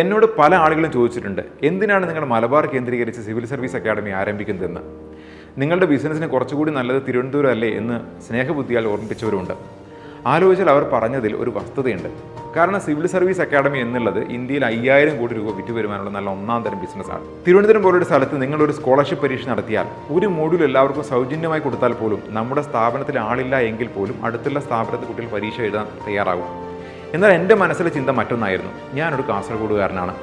എന്നോട് പല ആളുകളും ചോദിച്ചിട്ടുണ്ട്, എന്തിനാണ് നിങ്ങൾ മലബാർ കേന്ദ്രീകരിച്ച് സിവിൽ സർവീസ് അക്കാഡമി ആരംഭിക്കുന്നതെന്ന്. നിങ്ങളുടെ ബിസിനസ്സിന് കുറച്ചുകൂടി നല്ലത് തിരുവനന്തപുരം അല്ലേ എന്ന് സ്നേഹബുദ്ധിയാൽ ഓർമ്മിപ്പിച്ചവരുണ്ട്. ആലോചിച്ചാൽ അവർ പറഞ്ഞതിൽ ഒരു വസ്തുതയുണ്ട്. കാരണം സിവിൽ സർവീസ് അക്കാഡമി എന്നുള്ളത് ഇന്ത്യയിൽ 5000 കോടി രൂപ വിറ്റുവരുവാനുള്ള നല്ല ഒന്നാം തരം ബിസിനസ്സാണ്. തിരുവനന്തപുരം പോലൊരു സ്ഥലത്ത് നിങ്ങളൊരു സ്കോളർഷിപ്പ് പരീക്ഷ നടത്തിയാൽ ഒരു മോഡ്യൂൾ എല്ലാവർക്കും സൗജന്യമായി കൊടുത്താൽ പോലും നമ്മുടെ സ്ഥാപനത്തിൽ ആളില്ല എങ്കിൽ പോലും അടുത്തുള്ള സ്ഥാപനത്തിൽ കുട്ടികൾ പരീക്ഷ എഴുതാൻ തയ്യാറാകും. എന്നാൽ എൻ്റെ മനസ്സിലെ ചിന്ത മറ്റൊന്നായിരുന്നു. ഞാനൊരു കാസർഗോഡുകാരനാണ്.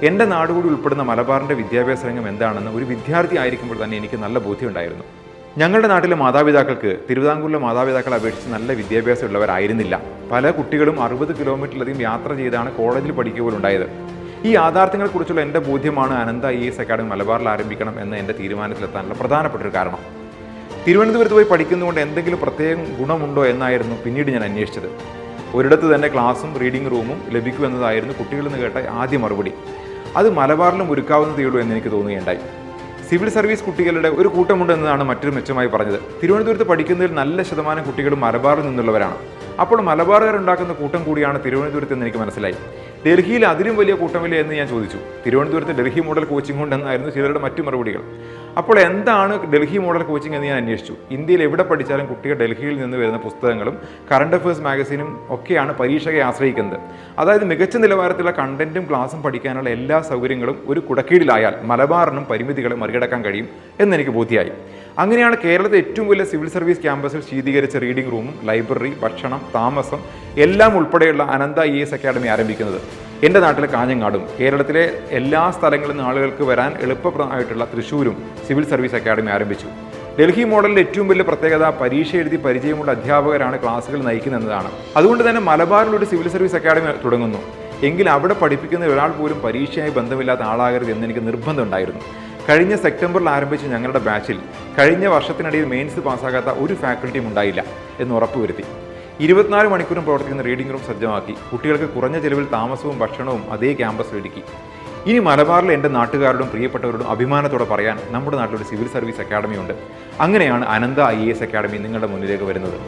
എൻ്റെ നാടുകൂടി ഉൾപ്പെടുന്ന മലബാറിൻ്റെ വിദ്യാഭ്യാസ രംഗം എന്താണെന്ന് ഒരു വിദ്യാർത്ഥി ആയിരിക്കുമ്പോൾ തന്നെ എനിക്ക് നല്ല ബോധ്യമുണ്ടായിരുന്നു. ഞങ്ങളുടെ നാട്ടിലെ മാതാപിതാക്കൾക്ക് തിരുവിതാംകൂറിലെ മാതാപിതാക്കളെ അപേക്ഷിച്ച് നല്ല വിദ്യാഭ്യാസം ഉള്ളവരായിരുന്നില്ല. പല കുട്ടികളും 60 കിലോമീറ്ററിലധികം യാത്ര ചെയ്താണ് കോളേജിൽ പഠിക്കുമ്പോഴുണ്ടായത്. ഈ യാഥാർത്ഥ്യങ്ങളെക്കുറിച്ചുള്ള എൻ്റെ ബോധ്യമാണ് അനന്ത IAS അക്കാഡമി മലബാറിൽ ആരംഭിക്കണം എന്ന എൻ്റെ തീരുമാനത്തിലെത്താനുള്ള പ്രധാനപ്പെട്ട ഒരു കാരണം. തിരുവനന്തപുരത്ത് പോയി പഠിക്കുന്നതുകൊണ്ട് എന്തെങ്കിലും പ്രത്യേകം ഗുണമുണ്ടോ എന്നായിരുന്നു പിന്നീട് ഞാൻ അന്വേഷിച്ചത്. ഒരിടത്ത് തന്നെ ക്ലാസ്സും റീഡിംഗ് റൂമും ലഭിക്കുമെന്നതായിരുന്നു കുട്ടികളിൽ നിന്ന് കേട്ട ആദ്യ മറുപടി. അത് മലബാറിലും ഒരുക്കാവുന്നതേ ഉള്ളൂ എന്ന് എനിക്ക് തോന്നുകയുണ്ടായി. സിവിൽ സർവീസ് കുട്ടികളുടെ ഒരു കൂട്ടമുണ്ട് എന്നതാണ് മറ്റൊരു മെച്ചമായി പറഞ്ഞത്. തിരുവനന്തപുരത്ത് പഠിക്കുന്നതിൽ നല്ല ശതമാനം കുട്ടികളും മലബാറിൽ നിന്നുള്ളവരാണ്. അപ്പോൾ മലബാറുകാരുണ്ടാക്കുന്ന കൂട്ടം കൂടിയാണ് തിരുവനന്തപുരത്ത് എന്ന് എനിക്ക് മനസ്സിലായി. ഡൽഹിയിൽ അതിലും വലിയ കൂട്ടമില്ല എന്ന് ഞാൻ ചോദിച്ചു. തിരുവനന്തപുരത്ത് ഡൽഹി മോഡൽ കോച്ചിങ് ഉണ്ടെന്നായിരുന്നു ചിലരുടെ മറ്റു മറുപടികൾ. അപ്പോൾ എന്താണ് ഡൽഹി മോഡൽ കോച്ചിങ് എന്ന് ഞാൻ അന്വേഷിച്ചു. ഇന്ത്യയിൽ എവിടെ പഠിച്ചാലും കുട്ടികൾ ഡൽഹിയിൽ നിന്ന് വരുന്ന പുസ്തകങ്ങളും കറണ്ട് അഫയേഴ്സ് മാഗസീനും ഒക്കെയാണ് പരീക്ഷയെ ആശ്രയിക്കുന്നത്. അതായത് മികച്ച നിലവാരത്തിലുള്ള കണ്ടന്റും ക്ലാസും പഠിക്കാനുള്ള എല്ലാ സൗകര്യങ്ങളും ഒരു കുടക്കീഴിലായാൽ മലബാറിനും പരിമിതികളെ മറികടക്കാൻ കഴിയും എന്നെനിക്ക് ബോധ്യമായി. അങ്ങനെയാണ് കേരളത്തിലെ ഏറ്റവും വലിയ സിവിൽ സർവീസ് ക്യാമ്പസിൽ ശീതീകരിച്ച റീഡിംഗ് റൂമും ലൈബ്രറി, ഭക്ഷണം, താമസം എല്ലാം ഉൾപ്പെടെയുള്ള അനന്ത IAS അക്കാഡമി ആരംഭിക്കുന്നത്. എൻ്റെ നാട്ടിലെ കാഞ്ഞങ്ങാടും കേരളത്തിലെ എല്ലാ സ്ഥലങ്ങളിൽ നിന്ന് ആളുകൾക്ക് വരാൻ എളുപ്പപ്രദമായിട്ടുള്ള തൃശ്ശൂരും സിവിൽ സർവീസ് അക്കാഡമി ആരംഭിച്ചു. ഡൽഹി മോഡലിൻ്റെ ഏറ്റവും വലിയ പ്രത്യേകത പരീക്ഷ എഴുതി പരിചയമുള്ള അധ്യാപകരാണ് ക്ലാസ്സുകൾ നയിക്കുന്നതാണ്. അതുകൊണ്ട് തന്നെ മലബാറിലൊരു സിവിൽ സർവീസ് അക്കാഡമി തുടങ്ങുന്നു എങ്കിൽ അവിടെ പഠിപ്പിക്കുന്ന ഒരാൾ പോലും പരീക്ഷയായി ബന്ധമില്ലാത്ത ആളാകരുത് എന്നെനിക്ക് നിർബന്ധമുണ്ടായിരുന്നു. കഴിഞ്ഞ സെപ്റ്റംബറിൽ ആരംഭിച്ച ഞങ്ങളുടെ ബാച്ചിൽ കഴിഞ്ഞ വർഷത്തിനിടയിൽ മെയിൻസ് പാസ്സാകാത്ത ഒരു ഫാക്കൽറ്റിയും ഉണ്ടായില്ല എന്ന് ഉറപ്പുവരുത്തി. 24 മണിക്കൂറും പ്രവർത്തിക്കുന്ന റീഡിംഗ് റൂം സജ്ജമാക്കി. കുട്ടികൾക്ക് കുറഞ്ഞ ചെലവിൽ താമസവും ഭക്ഷണവും അതേ ക്യാമ്പസിൽ ഒരുക്കി. ഇനി മലബാറിലെ എൻ്റെ നാട്ടുകാരോടും പ്രിയപ്പെട്ടവരോടും അഭിമാനത്തോടെ പറയാൻ നമ്മുടെ നാട്ടിലൊരു സിവിൽ സർവീസ് അക്കാഡമി ഉണ്ട്. അങ്ങനെയാണ് അനന്ത IAS അക്കാഡമി നിങ്ങളുടെ മുന്നിലേക്ക് വരുന്നത്.